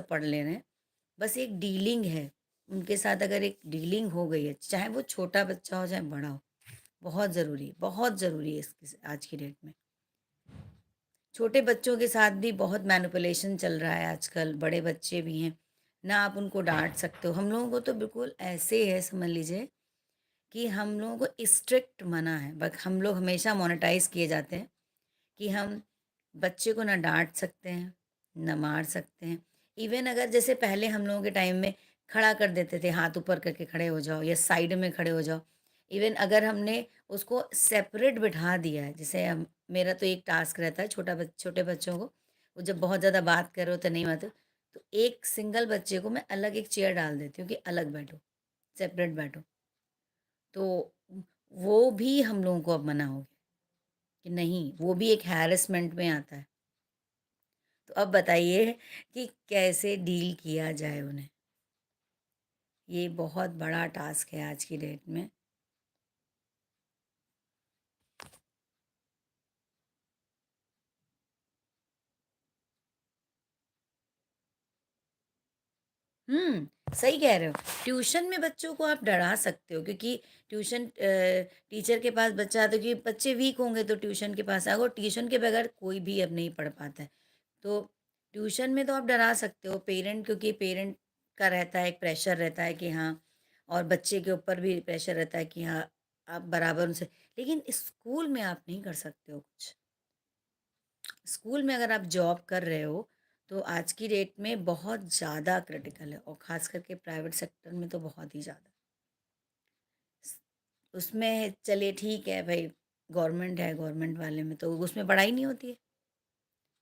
पढ़ ले रहे हैं, बस एक डीलिंग है। उनके साथ अगर एक डीलिंग हो गई है, चाहे वो छोटा बच्चा हो, चाहे बड़ा हो, बहुत ज़रूरी है इसकी आज की डेट में। छोटे बच्चों के साथ भी बहुत मैनिपुलेशन चल रहा है आजकल, बड़े बच्चे भी हैं, ना आप उनको डाँट सकते हो। हम लोगों को तो बिल्कुल ऐसे है, समझ लीजिए कि हम लोगों को स्ट्रिक्ट मना है, बट हम लोग हमेशा मोनेटाइज़ किए जाते हैं कि हम बच्चे को ना डाँट सकते हैं, ना मार सकते हैं। इवन अगर जैसे पहले हम लोगों के टाइम में खड़ा कर देते थे, हाथ ऊपर करके खड़े हो जाओ या साइड में खड़े हो जाओ। इवन अगर हमने उसको सेपरेट बिठा दिया है, जैसे हम मेरा तो एक टास्क रहता है छोटे बच्चों को, वो जब बहुत ज़्यादा बात कर रहे होते नहीं आते, तो एक सिंगल बच्चे को मैं अलग एक चेयर डाल देती हूँ कि अलग बैठो, सेपरेट बैठो। तो वो भी हम लोगों को अब मना हो गया कि नहीं, वो भी एक हैरेसमेंट में आता है। तो अब बताइए कि कैसे डील किया जाए उन्हें? ये बहुत बड़ा टास्क है आज की डेट में। सही कह रहे हो। ट्यूशन में बच्चों को आप डरा सकते हो, क्योंकि ट्यूशन टीचर के पास बच्चा आता है, क्योंकि बच्चे वीक होंगे तो ट्यूशन के पास आएगा, और ट्यूशन के बगैर कोई भी अब नहीं पढ़ पाता है। तो ट्यूशन में तो आप डरा सकते हो पेरेंट, क्योंकि पेरेंट का रहता है, एक प्रेशर रहता है कि हाँ, और बच्चे के ऊपर भी प्रेशर रहता है कि हाँ, आप बराबर उनसे, लेकिन स्कूल में आप नहीं कर सकते हो कुछ। स्कूल में अगर आप जॉब कर रहे हो, तो आज की डेट में बहुत ज़्यादा क्रिटिकल है, और ख़ास करके प्राइवेट सेक्टर में तो बहुत ही ज़्यादा। उसमें चलिए ठीक है भाई, गवर्नमेंट है, गवर्नमेंट वाले में तो उसमें पढ़ाई नहीं होती है।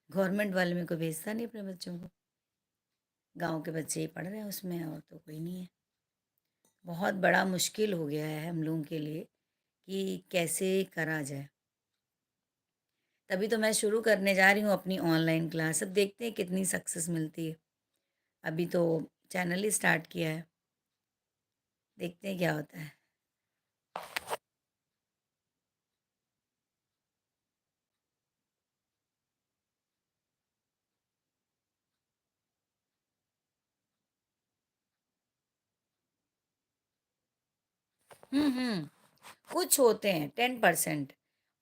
गवर्नमेंट वाले में कोई भेजता नहीं अपने बच्चों को। गाँव के बच्चे ही पढ़ रहे हैं उसमें, और तो कोई नहीं है। बहुत बड़ा मुश्किल हो गया है हम लोगों के लिए कि कैसे करा जाए। तभी तो मैं शुरू करने जा रही हूँ अपनी ऑनलाइन क्लास। अब देखते हैं कितनी सक्सेस मिलती है। अभी तो चैनल ही स्टार्ट किया है, देखते हैं क्या होता है। हुँ। कुछ होते हैं 10%,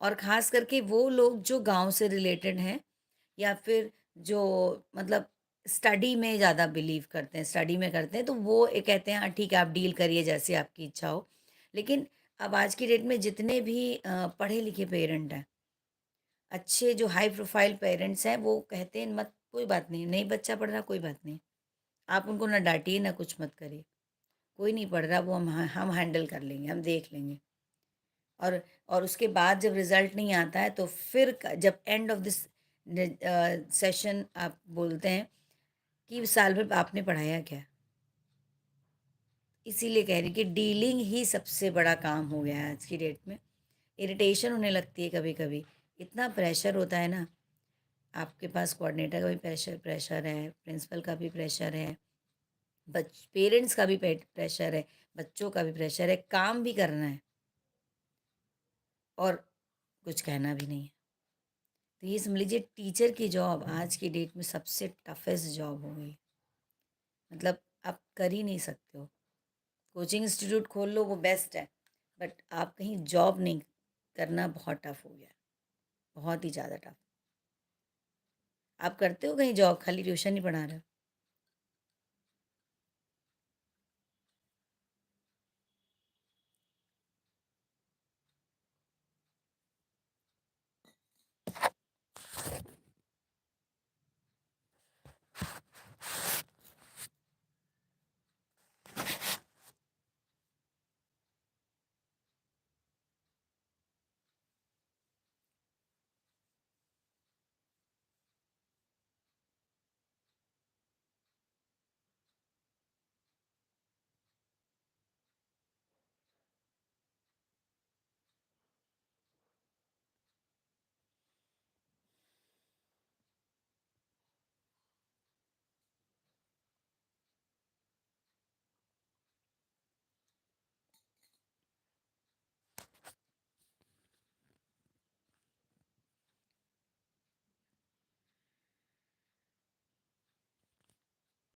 और ख़ास करके वो लोग जो गाँव से रिलेटेड हैं, या फिर जो मतलब स्टडी में ज़्यादा बिलीव करते हैं, स्टडी में करते हैं, तो वो ये कहते हैं हाँ ठीक है, आप डील करिए जैसे आपकी इच्छा हो। लेकिन अब आज की डेट में जितने भी पढ़े लिखे पेरेंट हैं, अच्छे जो हाई प्रोफाइल पेरेंट्स हैं, वो कहते हैं मत, कोई बात नहीं, नहीं बच्चा पढ़ रहा कोई बात नहीं। आप उनको ना डाँटिए ना कुछ मत करिए। कोई नहीं पढ़ रहा, वो हम हैंडल कर लेंगे, हम देख लेंगे। और उसके बाद जब रिज़ल्ट नहीं आता है, तो फिर जब एंड ऑफ दिस सेशन आप बोलते हैं कि साल भर आपने पढ़ाया क्या? इसीलिए कह रही कि डीलिंग ही सबसे बड़ा काम हो गया है आज की डेट में। इरिटेशन होने लगती है कभी-कभी। इतना प्रेशर होता है ना, आपके पास कोऑर्डिनेटर का भी प्रेशर है, प्रिंसिपल का भी प्रेशर है, पेरेंट्स का भी प्रेशर है, बच्चों का भी प्रेशर है, काम भी करना है, और कुछ कहना भी नहीं है। तो ये समझ लीजिए टीचर की जॉब आज की डेट में सबसे टफेस्ट जॉब हो गई। मतलब आप कर ही नहीं सकते हो। कोचिंग इंस्टीट्यूट खोल लो वो बेस्ट है, बट आप कहीं जॉब नहीं करना बहुत टफ हो गया है, बहुत ही ज़्यादा टफ। आप करते हो कहीं जॉब, खाली ट्यूशन ही पढ़ा रहे हो?